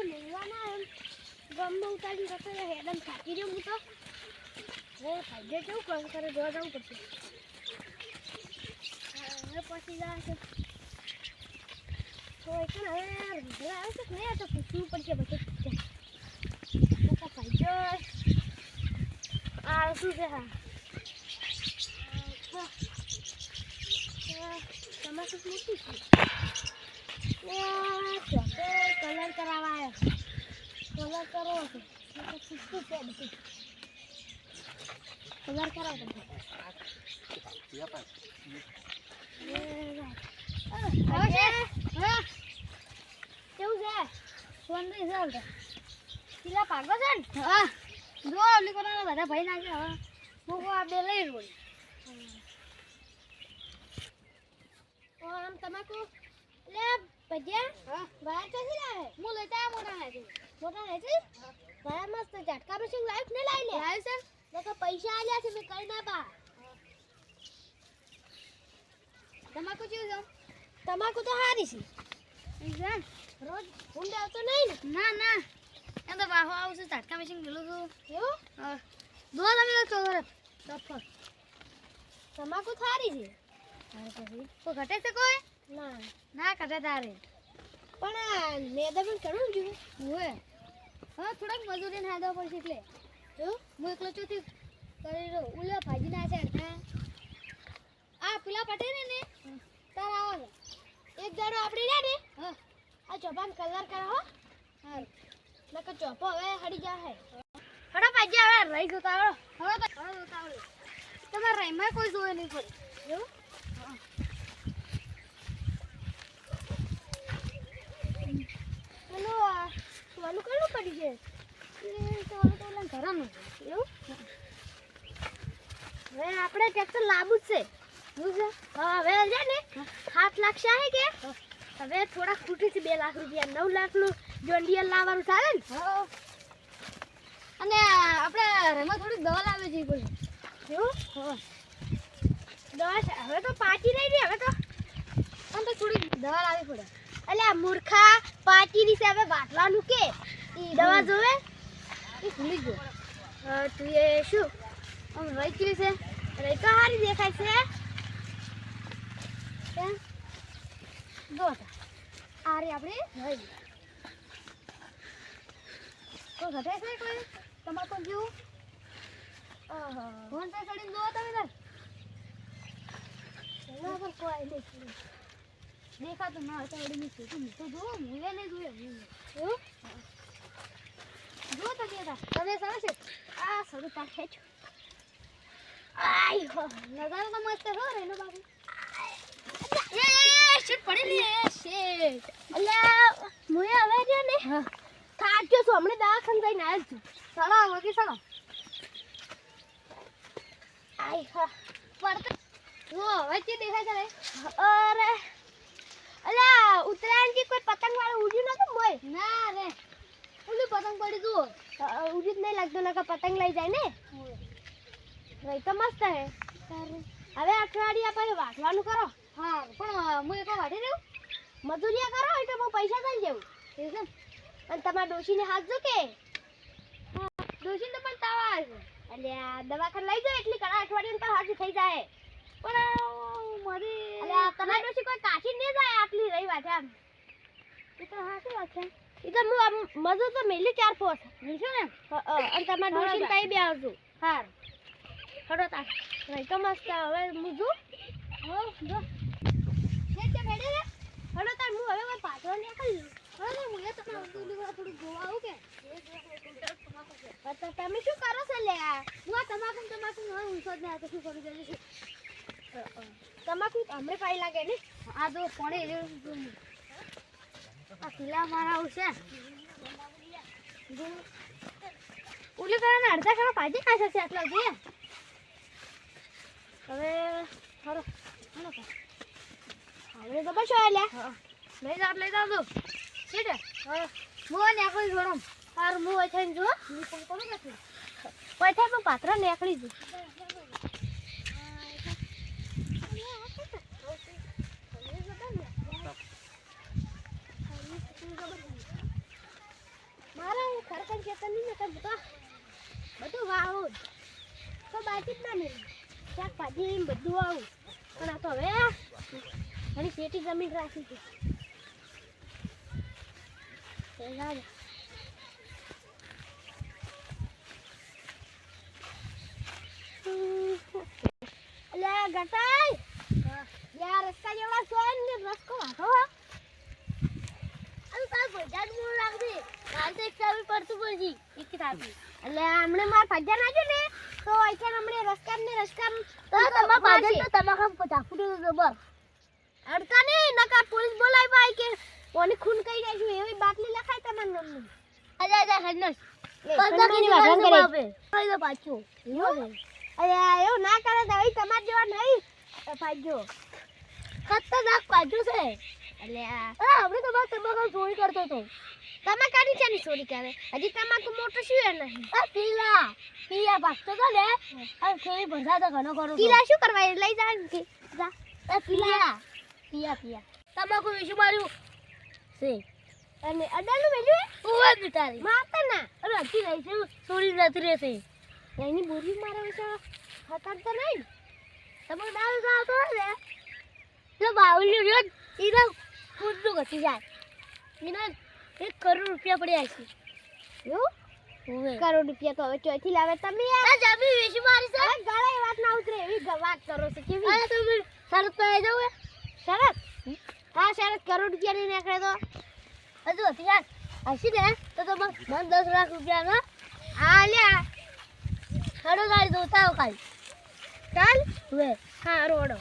મેળવાના એમ ગમમાં ઉતારી જતો હેડમ થાકી રહ્યો હું તો હવે ભાગ્ય કેવું કામ કરે જોવા જવું પડશે હવે પછી જાય છે તો એક હવે રૂઢા આવે છે કે નહીં તો પૂછવું પડશે બધું ભાગ્ય આ શું છે હા તમાકુ મૂકી છે કલર કરાવવા આવ્યો કલર કરવો છે પૂછતું છે બધું કલર કરાવો કેવું છે સોન રિઝલ્ટ પેલા પાગો છે ને હા જો ઓલી કોના બધા ભાઈ નાખે હવે હું આ બે લઈ રોલ આમ તમાકુ એટલે ભજીયા બહાર ક્યાંથી લાવે હું લેતા મોટા નથી બહાર મસ્ત ઝટકા પછી લાઈફ ને લાવી લે લાવી છે તો પૈસા આલ્યા છે મેં કરી ના પા તમાકુ કેવું છે તમાકુ તો સારી છે રોજ ઊંડે આવતો નહીં ને ના એમ તો બાહો આવશે ઝટકા મશીન ગયેલું છું એવું દો તમે તો ડફર તમાકુ સારી છે તો ઘટે છે કોઈ ના ઘટે તારે પણ મેદા પણ કરવું જોઈએ હોય હા થોડાક મજૂરીને હાદવા પડશે એટલે જો હું એકલો ચોથી કરી રહ્યો ઉલા ભાજી ના છે આ પેલા પટે ને તાર આવો એક દાડો આપણે રહ્યા ને આ ચોપાન કલર કરાવો હા નકર ચોપો હવે હડી જાહે હડો ભાજી હવે રહી જતા આવડો હવે તો આવડો તમારે રહીમાં કોઈ જોવે નહીં પડે એવું સોનું કેટલું પડી છે સોનું તો ઘરનું એવું હવે આપણે ટ્રેક્ટર લાવવું જ છે હવે છે ને 7 લાખ છે કે હવે થોડા ખૂટી છે 2 લાખ રૂપિયા 9 લાખનું જોન્ડિયર લાવવાનું ચાલે ને અને આપણે એમાં થોડીક દવા લાવી જઈએ બોલો એવું દવા હવે તો પાછી નહીં રહી હવે તો પણ તો થોડીક દવા લાવવી પડે એટલે મૂર્ખા પાટી ની સામે વાટવાનું કે ઈ દવા જોવે ઈ ભૂલી ગયો તું એ શું આમ રહી ગયું છે રહી તો સારી દેખાય છે કેમ જો આ રે આપણે રહી તો ઘટે છે કોઈ તમાકુ જેવું ફોન પે કરીને જો તમે તાર પર કોઈ નહીં દેખાતું ના હોય તો વળી નીચે તો જો હું એ નહીં જોયું એવું જો તો કેતા તમે સરસ છે આ સડું તાર ખેંચો આય હો નજારો તો મસ્ત હો રે નો બાબુ એ શીટ પડી લે શીટ અલ્યા મુએ હવે છે ને થાક્યો છું હમણે દવાખાને જઈને આવ્યો છું સડો વગી સડો આય હા પડતો જો વચ્ચે દેખાય છે અરે અલ્યા ઉત્તરાયણ की કોઈ પતંગ વાળો ઉડ્યું નતું મોય ના રે ઓલી પતંગ પડી જુઓ ઉડી જ નહીં લાગતો નકા પતંગ લઈ જાય ને ભાઈ તો મસ્ત હે હવે અઠવાડિયા પછી વાટવાનું કરો હા પણ હું એક વાટી રહ્યું મજૂરિયા કરો એટલે હું પૈસા દઈ દેવું ઠીક છે અને તમારા ડોશીને હાથ જો કે ડોશીને પણ તાવ આવે છે એટલે આ દવાખાને લઈ જાઓ એટલી ઘણા અઠવાડિયામાં તો હાજર થઈ જાય પણ મારી અલ્યા તમારી ડોશી કોઈ કાચી નહીં જાય આટલી રહી વાત આમ એ તો હાચી વાત છે એ તો હું મજૂર તો મેલી 4-5 મિલશું ને અને તમારા ડોશીને કઈ બે આવજો હાર હડો તા રહી તો મસ્ત હવે મુજુ હો જો છે મેડે રે હડો તા હું હવે કોઈ પાછળ નીકળી લઉં હવે હું એ તમને થોડું જોવા આવું કે તો તમે શું કરો છો લે હું તમાકુ ઊંચો જ ના તો શું કરું જલ્દી તમાકુ હમણે પાઈ લાગે ને આ જો પાણી આ કિલ્લા મારા આવશે ઉલી કરવાના અડધા કિલો ભાજી ખાશે છે આટલા જોઈએ હવે હરો હલો હવે તો બસ આલ્યા લઈ જાવ તો ઠીક હે હું નેકળી જોડમ હાર હું હોય થઈને જો હું કોણ કોણ નથી પૈસા તો પાત્ર નેકળી જો જ ના મેં શાકભાજી બધું આવું પણ આ તો હવે મારી પેટી જમીન રાખી છે અલ્યા ગટાઈ યાર રસ્તા જેવડા સોન ને રસ્કો વાઢો અરે તાર ભજાન મૂળ રાખજે માર તો એક ચાવી પડતું પડજી એક ચાવી અલ્યા હમણે માર ભજા નાખ્યો ને તો આઈકન હમણે રસ્કામ તો તમાર ભજન તો તમાર ટાકું તો બસ અડકા ને નકા પોલીસ બોલાય ભાઈ કે ઓને ખૂન કઈ નાખ્યું એવી બાટલી લખાય તમાર નામની અજા હનસ પંદરની વાગન કરે કઈ દો પાછું અલ્યા એવું ના કરે તો હવે તમાર જેવા નહીં પાજો ખતરનાક પાજો છે અલ્યા આપણે તો બસ તમાર ચોરી કરતો તો તમે કાની ચાની ચોરી કરે હજી તમાકુ મોટો શું નહીં આ પીલા પાસ્તો તો લે આ કોઈ ભંધા તો ઘણો કરો પીલા શું કરવા લઈ જા કે જા આ પીલા તમાકુ વિશે માર્યું છે અને અડાનું વેલ્યું ઓવા બિટારી માતા ના અરે હજી રહી છે ચોરી નથી રહેશે એની બોરી મારા વિશે ખતર તો નહીં તમે ડાલ જાવ તો લે જો બાવલી રોજ ઈરા કૂદનું ઘટી જાય એના 1 કરોડ રૂપિયા પડ્યા છે એવું કરોડ રૂપિયા તો હવે ચોથી લાવે તમે આ જમી વેચી મારી છે ગળાએ વાત ના ઉતરે એવી વાત કરો છો કેવી અરે તમે શરત પર આવી જાવ શરત હા શરત કરોડ રૂપિયા ની નીકળે તો હજુ હતી યાર હસી ને તો મને 10 લાખ રૂપિયા ના આ લ્યા હડો ગાડી દોતાવ કાલ વે હા રોડો